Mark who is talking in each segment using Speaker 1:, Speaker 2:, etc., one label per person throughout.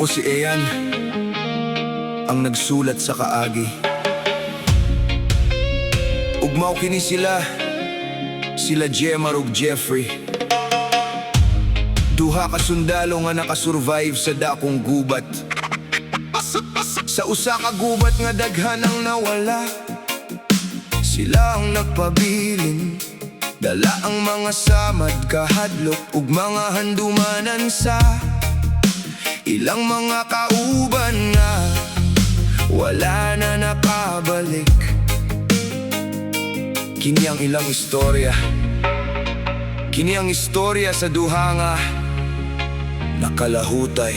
Speaker 1: Ako si Ian, ang nagsulat sa kaagi. Ugmaw kini sila Jemar ug Jeffrey. Duha ka sundalo nga nakasurvive sa dakong gubat. Sa usa ka gubat nga daghan ang nawala. Sila ang nagpabilin, dala ang mga samad, kahadlok ug mga handumanan sa ilang mga kauban nga wala na nakabalik. Kini ang ilang istorya, kini ang istorya sa duha nga nakalahutay.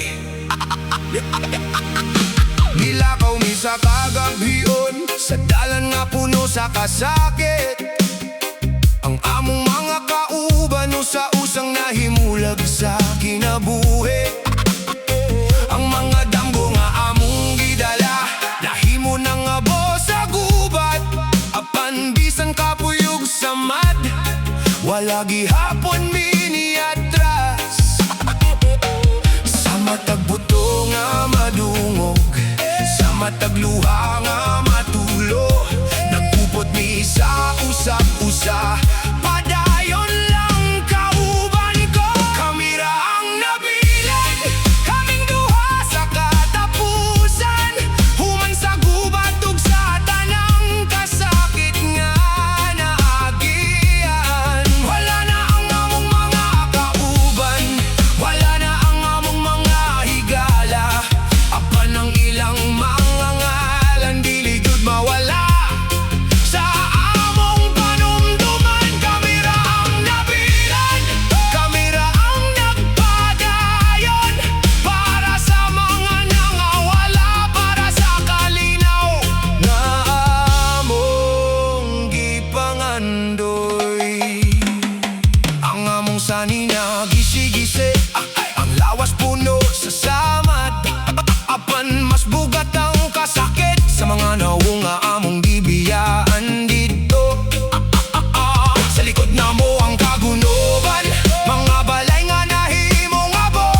Speaker 1: Nilakaw mi sa kagabion, sa dalan nga puno sa kasakit. Ang among mga kauban sa usang nahimulag sa kinabuhi. Ang mga damgo nga among gidala, nahimo na nga bo sa gubat. Apan bisan kapuyog sa mad, wala gihapon miniatras. Sa matag buto nga madungog, sa matag luha nga matulo, nagpupot mi sa usap-usa. Padayon lang kauban ko, kami ra ang nabilan, kaming duha sa katapusan. Human sa gubat ug sa tanang kasakit nga naagian. Wala na ang among mga kauban, wala na ang among mga higala. Apan ang ilang mga ngalan dili gyud mawala sa among panumduman. Kami ra ang nabilan, kami ra ang nagpadayon, para sa mga nangawala, para sa kalinaw nga among gipangandoy. Ang among sanina gisi-gisi, ang lawas puno sa samad. Apan mas bugat ang kasakit sa mga nawong nga among bibiyaan dito. Sa likod na mo ang kagunuban, mga balay nga nahimo nga bo.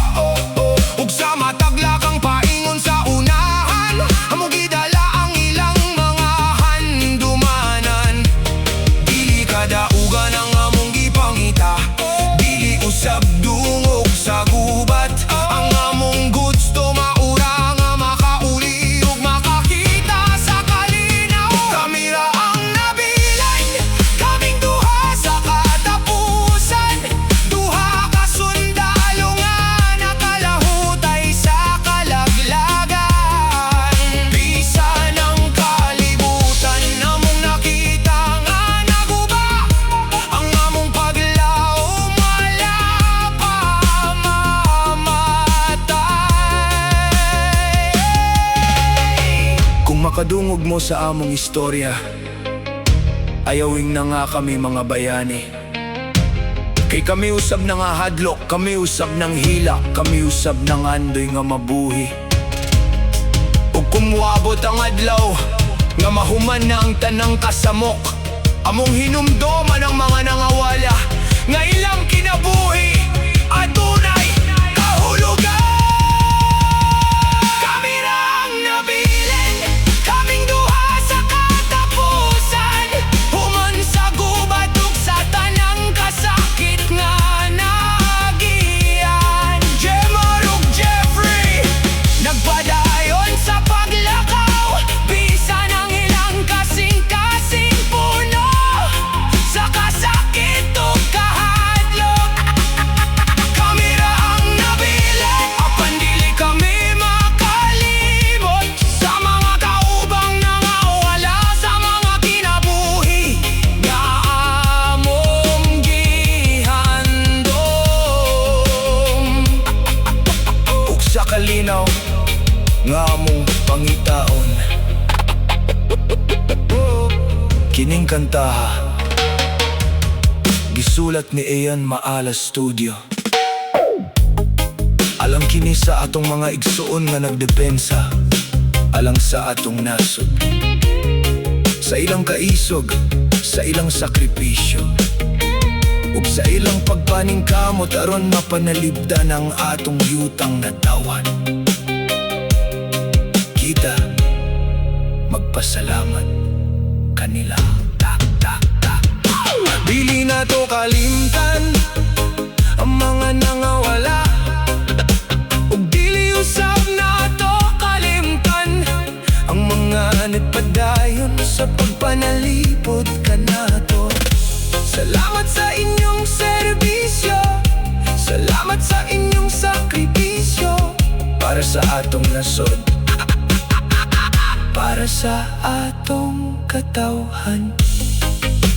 Speaker 1: Ug sa mataglakang paingon sa unahan, among gidala ang ilang mga handumanan. Dili kadaugan ang among gipangita, dili usab dungog sa gubat. Ang among gusto maura nga makauli ug makakita sa kalinaw. Kami ra ang nabilan, kaming duha sa katapusan. Duha ka sundalo nga nakalahutay sa kalaglagan. Bisan ang kalibutan, among nakita nga naguba. Ang among paglaom wala pa mamatay. Kung makadungog mo sa among istorya, ayawing na nga kami mga bayani. Kay kami usab na nga hadlok, kami usab ng hila, kami usab ng andoy nga mabuhi. Ug kumuabot ang adlaw nga mahuman na ang tanang kasamok, among hinumdoman ang mga nangawala nga ilang kinabuhi at tunay kahulugan. Kami ra ang nabilin, kaming duha sa katapusan. Human sa gubat ug sa tanang kasakit nga naagian. Jemar ug Jeffrey nagpadayon sa paglakaw, bisan ang ilang kasing-kasing puno sa kasakit ug kahadlok. Kami ra ang nabilan, apan dili kami makalimot sa mga kaubang nangawala, sa mga kinabuhi nga among gihandom. Ug sa kalinaw nga among pangitaon, kining kanta gisulat ni Ian Maala Studio. Alang kini sa atong mga igsuon nga nagdepensa, alang sa atong nasod, sa ilang kaisog, sa ilang sakripisyo, ug sa ilang pagpaningkamot aron mapanalibdan ang atong yutang natawan. kita, magpasalamat kanila. Dili na to kalimtan ang mga nangawala, ug dili usab na to kalimtan ang mga nagpadayon sa pagpanalipod kanato. Salamat sa inyong serbisyo, salamat sa inyong sakripisyo, para sa atong nasod, para sa atong katawhan.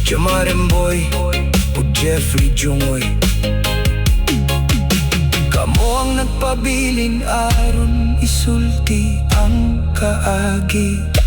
Speaker 1: Jamaremboy o Jeffrey Jungoy, kamo ang nagpabilin aron isulti ang kaagi.